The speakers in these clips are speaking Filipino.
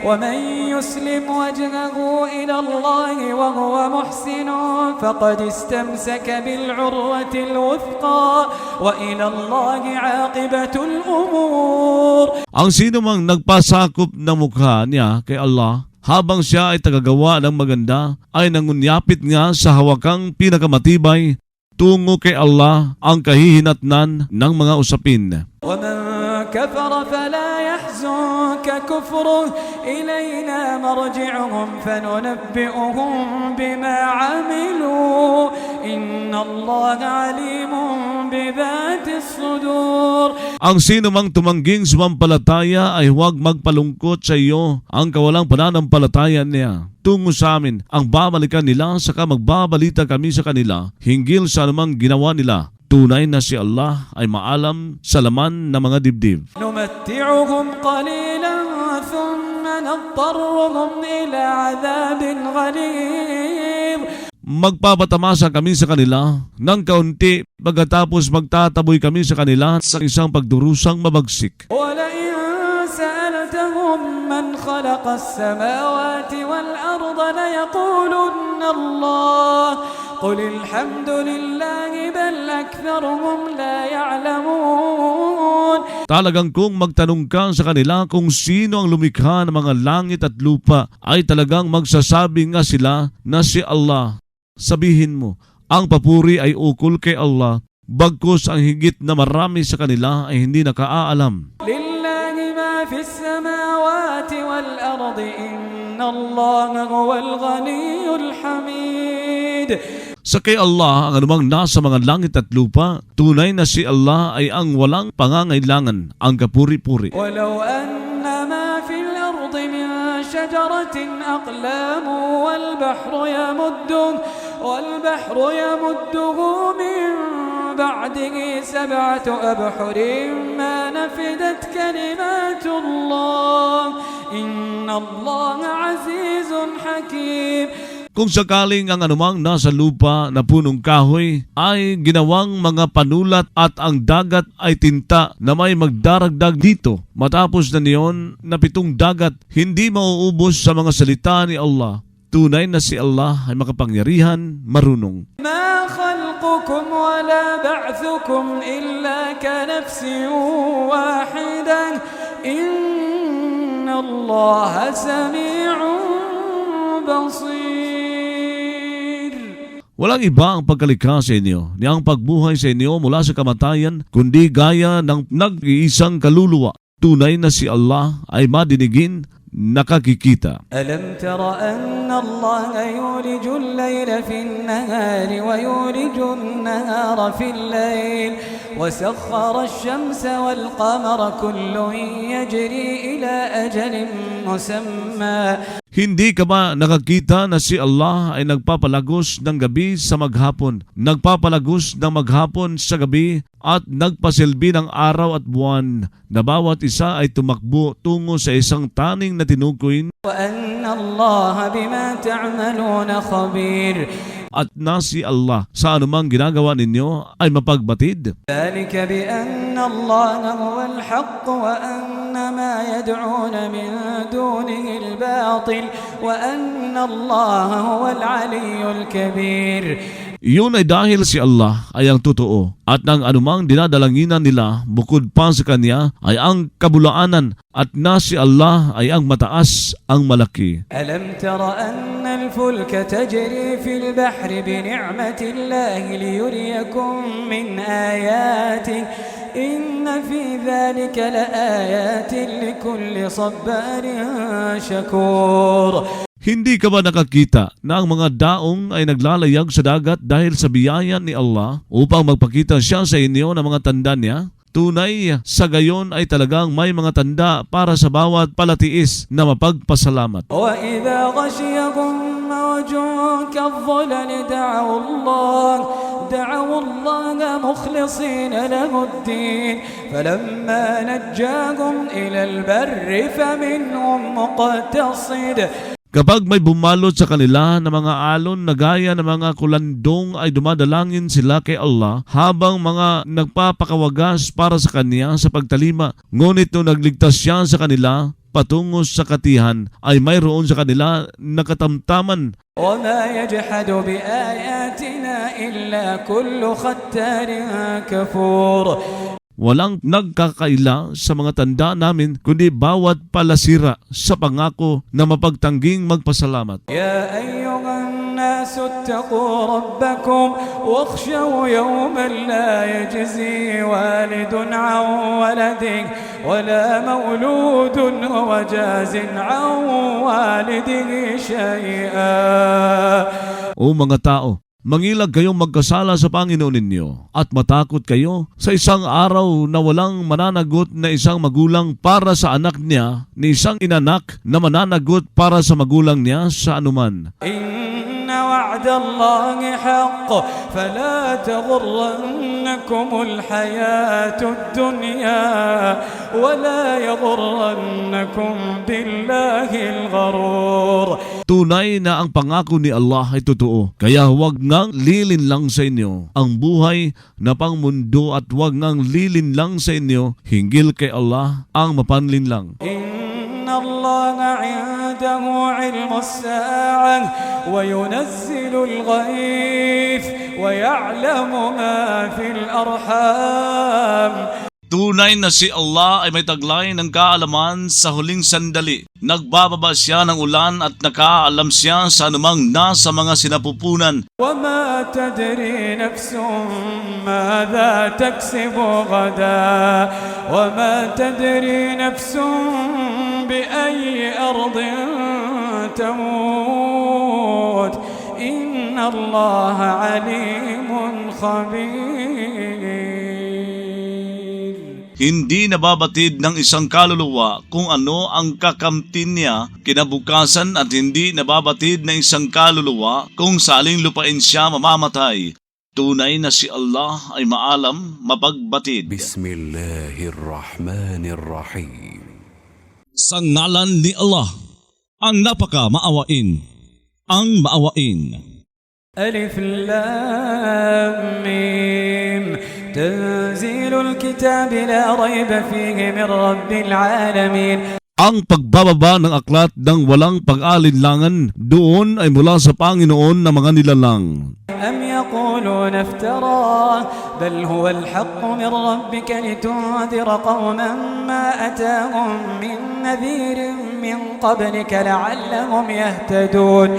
ومن يسلم وجهه إلى الله وهو محسن فقد استمسك بالعروة الوثقى وإلى الله عاقبة الأمور. Ang sino mang nagpasakop ng mukha niya kay Allah habang siya ay tagagawa ng maganda ay nangunyapit nga sa hawakang pinakamatibay tungo kay Allah ang kahihinatnan ng mga usapin. ومن كفر فلا يحزنك كفره إلينا مرجعهم فننبئهم بما عملوا إن الله عليم بذات الصدور. Ang sino mang tumangging sumampalataya ay huwag magpalungkot sa iyo ang kawalang pananampalataya niya. Tungo sa amin ang babalikan nila saka magbabalita kami sa kanila hinggil sa anumang ginawa nila. Tunay na si Allah ay maalam sa laman ng mga dibdib. نمتعهم قليلا ثم نضطرهم إلى عذاب غليظ. Magpapatamasa kami sa kanila ng kaunti pagkatapos magtataboy kami sa kanila sa isang pagdurusang mabagsik. ولئن سألتهم من خلق السماوات والأرض ليقولن الله قل الحمد لله بل أكثرهم لا يعلمون. Talagang kung magtanong ka sa kanila kung sino ang lumikha ng mga langit at lupa, ay talagang magsasabi nga sila na si Allah. Sabihin mo, ang papuri ay ukol kay Allah, bagkus ang higit na marami sa kanila ay hindi nakaalam. لله ما في السماوات والأرض إن الله هو الغني الحميد. Sa kay Allah ang anumang nasa mga langit at lupa, tunay na si Allah ay ang walang pangangailangan, ang kapuri-puri. ولو أن ما في الأرض من شجرة أقلام والبحر يمده من بعده 7 أبحر ما نفدت كلمات الله إن الله عزيز حكيم. Kung sakaling ang anumang nasa lupa na punong kahoy ay ginawang mga panulat at ang dagat ay tinta na may magdaragdag dito, matapos na niyon na 7 dagat, hindi mauubos sa mga salita ni Allah. Tunay na si Allah ay makapangyarihan, marunong. ما خلقكم ولا بعثكم إلا كنفس واحدة إن الله سميع بصير. Walang iba ang pagkalikha sa inyo, ni ang pagbuhay sa inyo mula sa kamatayan, kundi gaya ng nag-iisang kaluluwa. Tunay na si Allah ay madinigin, nakakikita. ألم تر أن الله يولج الليل في النهار ويولج النهار في الليل وسخر الشمس والقمر كل يجري إلى أجل مسمى. Hindi ka ba nakakita na si Allah ay nagpapalagos ng gabi sa maghapon, nagpapalagos ng maghapon sa gabi at nagpasilbi ng araw at buwan na bawat isa ay tumakbo tungo sa isang taning na tinukoy وأن الله بما تعملون خبير. at na si Allah sa anumang ginagawa ninyo ay mapagbatid. ذلك بأن الله هو الحق وأن ما يدعون من دونه الباطل وأن الله هو العلي الكبير. Iyon ay dahil si Allah ay ang totoo at ang anumang dinadalanginan nila bukod pa sa Kanya ay ang kabulaanan at na si Allah ay ang mataas, ang malaki. ألم تر أن الفلك تجري في البحر بنعمة الله ليريكم من آياته إن في ذلك لآيات لكل صبار شكور. Hindi ka ba nakakita na ang mga daong ay naglalayag sa dagat dahil sa biyaya ni Allah upang magpakita siya sa inyo ng mga tanda niya? Tunay sa gayon ay talagang may mga tanda para sa bawat palatiis na mapagpasalamat. وإذا غشيهم موج كالظلل دعوا الله مخلصين له الدين فلما نجاهم إلى البر فمنهم مقتصد. Kapag may bumalot sa kanila na mga alon na gaya ng mga kulandong ay dumadalangin sila kay Allah habang mga nagpapakawagas para sa Kanya sa pagtalima. Ngunit nung nagligtas siya sa kanila, patungo sa katihan ay mayroon sa kanila na katamtaman. وما يجحد بآياتنا إلا كل ختار كفور. Walang nagkakaila sa mga tanda namin kundi bawat palasira sa pangako na mapagtangging magpasalamat. يا أيها الناس اتقوا ربكم واخشوا يوما لا يجزي والد عن ولده ولا مولود هو جاز عن والده شيئا. O mga tao, mangilag kayong magkasala sa Panginoon ninyo at matakot kayo sa isang araw na walang mananagot na isang magulang para sa anak niya ni isang inanak na mananagot para sa magulang niya sa anuman. إن وعد الله حق فلا تغرنكم الحياة الدنيا ولا يغرنكم بالله الغرور. Tunay na ang pangako ni Allah ay totoo, kaya huwag ngang lilinlang sa inyo ang buhay na pangmundo at huwag ngang lilinlang sa inyo hinggil kay Allah ang mapanlinlang. إن الله عنده علم الساعة وينزل الغيث ويعلم ما في الأرحام. Tunay na si Allah ay may taglay ng kaalaman sa huling sandali. Nagbababa siya ng ulan at nakaalam siya sa anumang nasa mga sinapupunan. وما تدري نفس ماذا تكسب غدا وما تدري نفس بأي أرض تموت إن الله عليم خبير. Hindi nababatid ng isang kaluluwa kung ano ang kakamtin niya kinabukasan at hindi nababatid ng isang kaluluwa kung saling lupain siya mamamatay. Tunay na si Allah ay maalam, mapagbatid. Bismillahirrahmanirrahim. Sa ngalan ni Allah, ang napaka-maawain, ang maawain. ألف لام ميم تنزيل الكتاب لا ريب فيه من رب العالمين. Ang pagbababa ng aklat ng walang pag-alinlangan doon ay mula sa Panginoon na mga nilalang. أم يقولون افتراه بل هو الحق من ربك لتنذر قوما ما أتاهم من نذير من قبلك لعلهم يهتدون.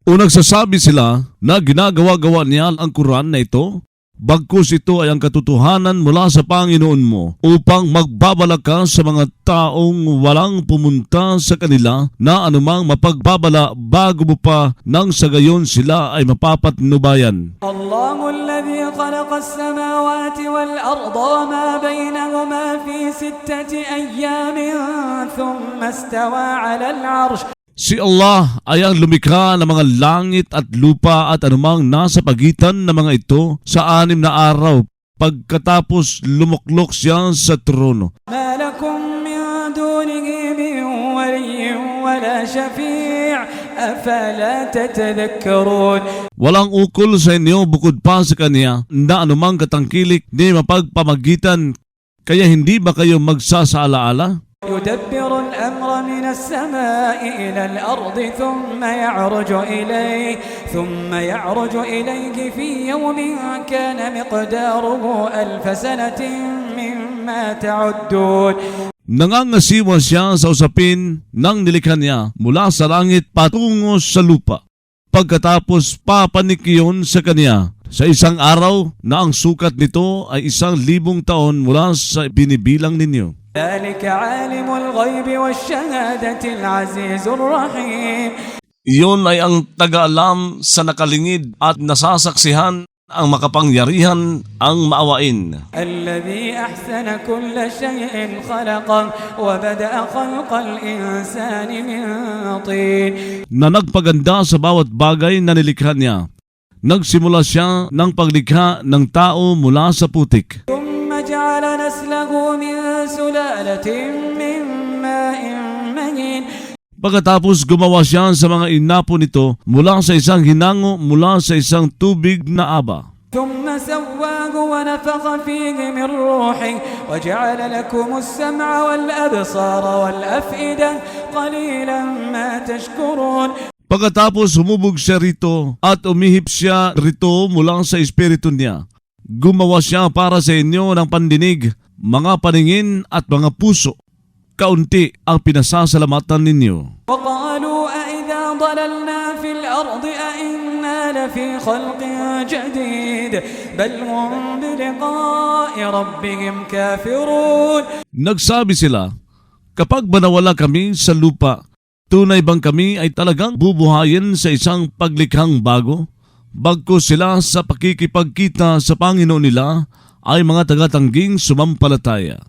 O nagsasabi sila na ginagawa-gawa niya ang Quran na ito, bagkus ito ay ang katotohanan mula sa Panginoon mo upang magbabala ka sa mga taong walang pumunta sa kanila na anumang mapagbabala bago mo pa nang sa gayon sila ay mapapatnubayan. الله الذي خلق السماوات والأرض وما بينهما في 6 أيام ثم استوى على العرش. Si Allah ay ang lumikha ng mga langit at lupa at anumang nasa pagitan ng mga ito sa 6 na araw pagkatapos lumuklok siya sa trono. ما لكم من دونه من ولي ولا شفيع أفلا تتذكرون. Walang ukol sa inyo bukod pa sa Kanya na anumang katangkilik ni mapagpamagitan, kaya hindi ba kayo magsasaalaala? يدبر الأمر من السماء إلى الأرض ثم يعرج إليه في يوم كان مقداره 1000 سنة مما تعدون. Nangangasiwa siya sa usapin ng nilikha niya mula sa langit patungo sa lupa. Pagkatapos papanik iyon sa Kanya sa isang araw na ang sukat nito ay 1,000 taon mula sa binibilang ninyo. ذلك عالم الغيب والشهادة العزيز الرحيم. Iyon ay ang taga-alam sa nakalingid at nasasaksihan ang makapangyarihan, ang maawain. الذي أحسن كل شيء خلقه وبدأ خلق الإنسان من طين. Na nagpaganda sa bawat bagay na nilikha niya. Nagsimula siya ng paglikha ng tao mula sa putik. ثم جعل نسله من سلالة من ماء مهين. Pagkatapos gumawa siya sa mga inapo nito mula sa isang hinango mula sa isang tubig na aba. ثم سواه ونفخ فيه من روحه وجعل لكم السمع والأبصار والأفئدة قليلا ما تشكرون. Pagkatapos humubog siya rito at umihip siya rito mula sa espiritu niya. Gumawa siya para sa inyo ng pandinig, mga paningin at mga puso. Kaunti ang pinasasalamatan ninyo. وقالوا أإذا ضللنا في الأرض أإنا لفي خلق جديد بل هم بلقاء ربهم كافرون. Nagsabi sila, kapag manawala kami sa lupa, tunay bang kami ay talagang bubuhayin sa isang paglikhang bago? Bagkus sila sa pakikipagkita sa Panginoon nila ay mga tagatangging sumampalataya.